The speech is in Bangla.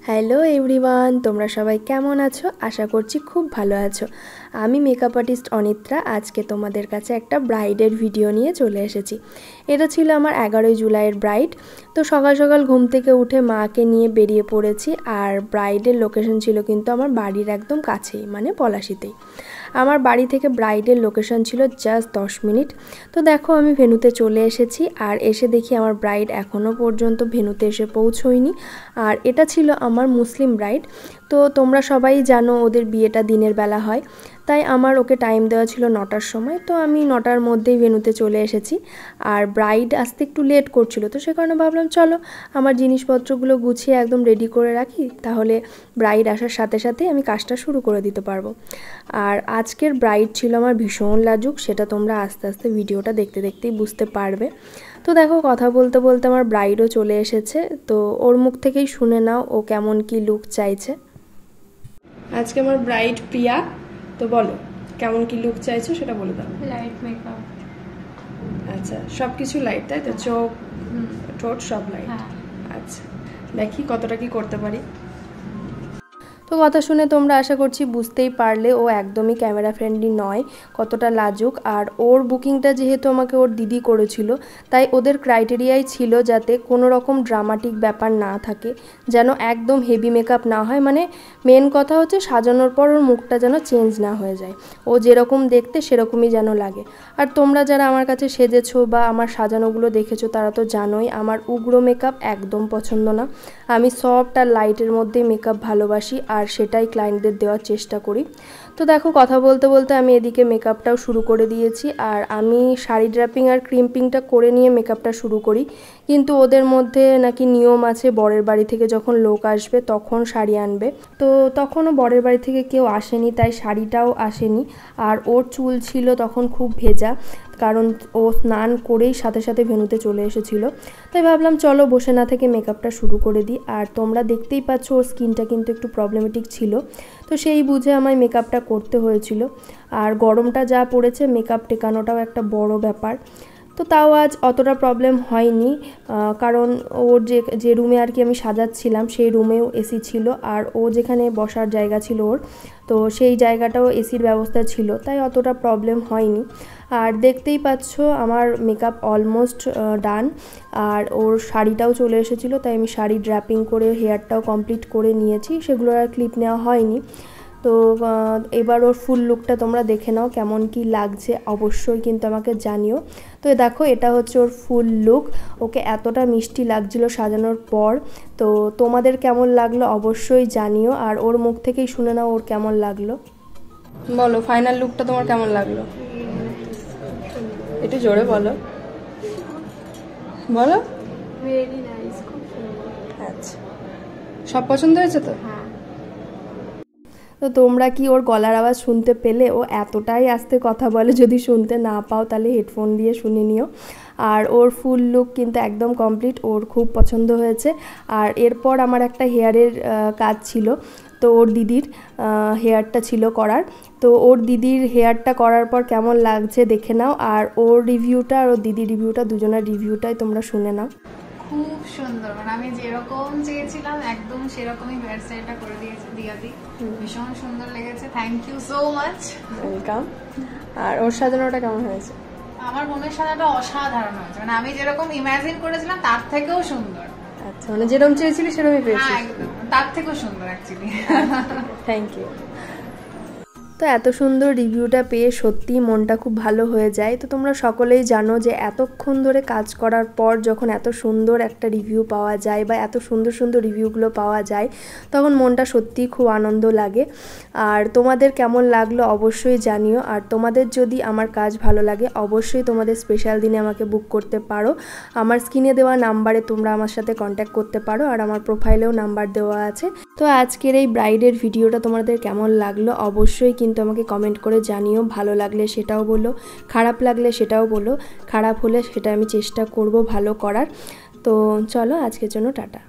হ্যালো এভরিওয়ান, তোমরা সবাই কেমন আছো? আশা করছি খুব ভালো আছো। আমি মেকআপ আর্টিস্ট অনিত্রা। আজকে তোমাদের কাছে একটা ব্রাইডের ভিডিও নিয়ে চলে এসেছি। এটা ছিল আমার 11ই জুলাইয়ের ব্রাইড। তো সকাল সকাল ঘুম থেকে উঠে মাকে নিয়ে বেরিয়ে পড়েছি। আর ব্রাইডের লোকেশন ছিল কিন্তু আমার বাড়ির একদম কাছেই, মানে পলাশিতেই। আমার বাড়ি থেকে ব্রাইডের লোকেশন ছিল জাস্ট 10 মিনিট। তো দেখো আমি ভেন্যুতে চলে এসেছি, আর এসে দেখি আমার ব্রাইড এখনও পর্যন্ত ভেন্যুতে এসে পৌঁছয়নি। আর এটা ছিল আমার মুসলিম ব্রাইড। তো তোমরা সবাই জানো ওদের বিয়েটা দিনের বেলা হয়, তাই আমার ওকে টাইম দেওয়া ছিল 9টার সময়। তো আমি 9টার মধ্যেই ভেন্যুতে চলে এসেছি। আর ব্রাইড আসতে একটু লেট করছিল, তো সে কারণে ভাবলাম চলো আমার জিনিসপত্রগুলো গুছিয়ে একদম রেডি করে রাখি, তাহলে ব্রাইড আসার সাথে সাথে আমি কাজটা শুরু করে দিতে পারবো। আর আজকের ব্রাইড ছিল আমার ভীষণ লাজুক, সেটা তোমরা আস্তে আস্তে ভিডিওটা দেখতে দেখতেই বুঝতে পারবে। তো দেখো কথা বলতে বলতে আমার ব্রাইডও চলে এসেছে, তো ওর মুখ থেকেই শুনে নাও ও কেমন কি লুক চাইছে। আজকে আমার ব্রাইড প্রিয়া, তো বলো কেমন কি লুক চাইছো সেটা বলে দাও। Light makeup. আচ্ছা, সবকিছু লাইট তাই তো? চোখ ঠোঁট সব লাইট। আচ্ছা, দেখি কতটা কি করতে পারি। তো কথা শুনে তোমরা আশা করছি বুঝতেই পারলে ও একদমই ক্যামেরা ফ্রেন্ডলি নয়, কতটা লাজুক। আর ওর বুকিংটা যেহেতু আমাকে ওর দিদি করেছিল, তাই ওদের ক্রাইটেরিয়াই ছিল যাতে কোনো রকম ড্রামাটিক ব্যাপার না থাকে, যেন একদম হেভি মেকআপ না হয়। মানে মেন কথা হচ্ছে সাজানোর পর ওর মুখটা যেন চেঞ্জ না হয়ে যায়, ও যেরকম দেখতে সেরকমই যেন লাগে। আর তোমরা যারা আমার কাছে সেজেছো বা আমার সাজানোগুলো দেখেছো তারা তো জানোই আমার উগ্র মেকআপ একদম পছন্দ না। আমি সফট আর লাইটের মধ্যে মেকআপ ভালোবাসি, আর সেটাই ক্লায়েন্টদের দেওয়ার চেষ্টা করি। তো দেখো কথা বলতে বলতে আমি এদিকে মেকআপটাও শুরু করে দিয়েছি। আর আমি শাড়ি ড্র্যাপিং আর ক্রিম্পিংটা করে নিয়ে মেকআপটা শুরু করি, কিন্তু ওদের মধ্যে নাকি নিয়ম আছে বরের বাড়ি থেকে যখন লোক আসবে তখন শাড়ি আনবে। তো তখনও বরের বাড়ি থেকে কেউ আসেনি, তাই শাড়িটাও আসেনি। আর ওর চুল ছিল তখন খুব ভেজা, কারণ ও স্নান করেই সাথে সাথে ভেন্যুতে চলে এসেছিলো। তাই ভাবলাম চলো বসে না থেকে মেকআপটা শুরু করে দিই। আর তোমরা দেখতেই পাচ্ছ ওর স্কিনটা কিন্তু একটু প্রবলেমেটিক ছিল, তো সেই বুঝে আমায় মেকআপটা করতে হয়েছিল। আর গরমটা যা পড়েছে মেকআপ টেকানোটাও একটা বড় ব্যাপার। তো তাও আজ অতটা প্রবলেম হয়নি, কারণ ওর যে রুমে আর কি আমি সাজাচ্ছিলাম সেই রুমেও এসি ছিল, আর ও যেখানে বসার জায়গা ছিল ওর, তো সেই জায়গাটাও এসির ব্যবস্থা ছিল, তাই অতটা প্রবলেম হয়নি। আর দেখতেই পাচ্ছ আমার মেকআপ অলমোস্ট ডান। আর ওর শাড়িটাও চলে এসেছিলো, তাই আমি শাড়ি ড্র্যাপিং করে হেয়ারটাও কমপ্লিট করে নিয়েছি, সেগুলো আর ক্লিপ নেওয়া হয়নি। তো এবার ওর ফুল লুকটা তোমরা দেখে নাও কেমন কি লাগছে, অবশ্যই কিন্তু আমাকে জানিও। তো দেখো এটা হচ্ছে ওর ফুল লুক, ওকে এতটা মিষ্টি লাগছিল সাজানোর পর। তো তোমাদের কেমন লাগলো অবশ্যই জানিও, আর ওর মুখ থেকেই শুনে নাও ওর কেমন লাগলো। বলো ফাইনাল লুকটা তোমার কেমন লাগলো, একটু জোরে বলো। বলো। ভেরি নাইস, খুব সুন্দর। আচ্ছা, সব পছন্দ হয়েছে তো? হ্যাঁ। তো তোমরা কি ওর গলার আওয়াজ শুনতে পেলে? ও এতটাই আস্তে কথা বলে, যদি শুনতে না পাও তাহলে হেডফোন দিয়ে শুনে নিও। আর ওর ফুল লুক কিন্তু একদম কমপ্লিট, ওর খুব পছন্দ হয়েছে। আর এরপর আমার একটা হেয়ারের কাজ ছিল, তো ওর দিদির হেয়ারটা ছিল করার। তো ওর দিদির হেয়ারটা করার পর কেমন লাগছে দেখে নাও, আর ওর রিভিউটা আর ওর দিদির রিভিউটা, দুজনের রিভিউটাই তোমরা শুনে নাও। খুব সুন্দর, মানে আমি যেরকম চেয়েছিলাম একদম সেরকমই হেয়ার স্টাইলটা করে দিয়েছে দিয়াদি। ভীষণ সুন্দর লেগেছে, thank you so much. Welcome. আর ওর সাজানোটা কেমন হয়েছে? আমার মনের সাজাটা অসাধারণ হয়েছে, মানে আমি যেরকম ইমাজিন করেছিলাম তার থেকেও সুন্দর। আচ্ছা, মানে যেরকম চেয়েছিলি সেরকমই পেয়েছিস? হ্যাঁ একদম, তার থেকেও সুন্দর অ্যাকচুয়ালি। Thank you. তো এত সুন্দর রিভিউটা পেয়ে সত্যিই মনটা খুব ভালো হয়ে যায়। তো তোমরা সকলেই জানো যে এতক্ষণ ধরে কাজ করার পর যখন এত সুন্দর একটা রিভিউ পাওয়া যায় বা এত সুন্দর সুন্দর রিভিউগুলো পাওয়া যায়, তখন মনটা সত্যিই খুব আনন্দ লাগে। আর তোমাদের কেমন লাগলো অবশ্যই জানিও। আর তোমাদের যদি আমার কাজ ভালো লাগে অবশ্যই তোমাদের স্পেশাল দিনে আমাকে বুক করতে পারো। আমার স্ক্রিনে দেওয়া নাম্বারে তোমরা আমার সাথে কন্ট্যাক্ট করতে পারো, আর আমার প্রোফাইলেও নাম্বার দেওয়া আছে। তো আজকের এই ব্রাইডের ভিডিওটা তোমাদের কেমন লাগলো অবশ্যই কিন্তু আমাকে কমেন্ট করে জানিও। ভালো লাগলে সেটাও বলো, খারাপ লাগলে সেটাও বলো, খারাপ হলে সেটা আমি চেষ্টা করব ভালো করার। তো চলো আজকের জন্য টাটা।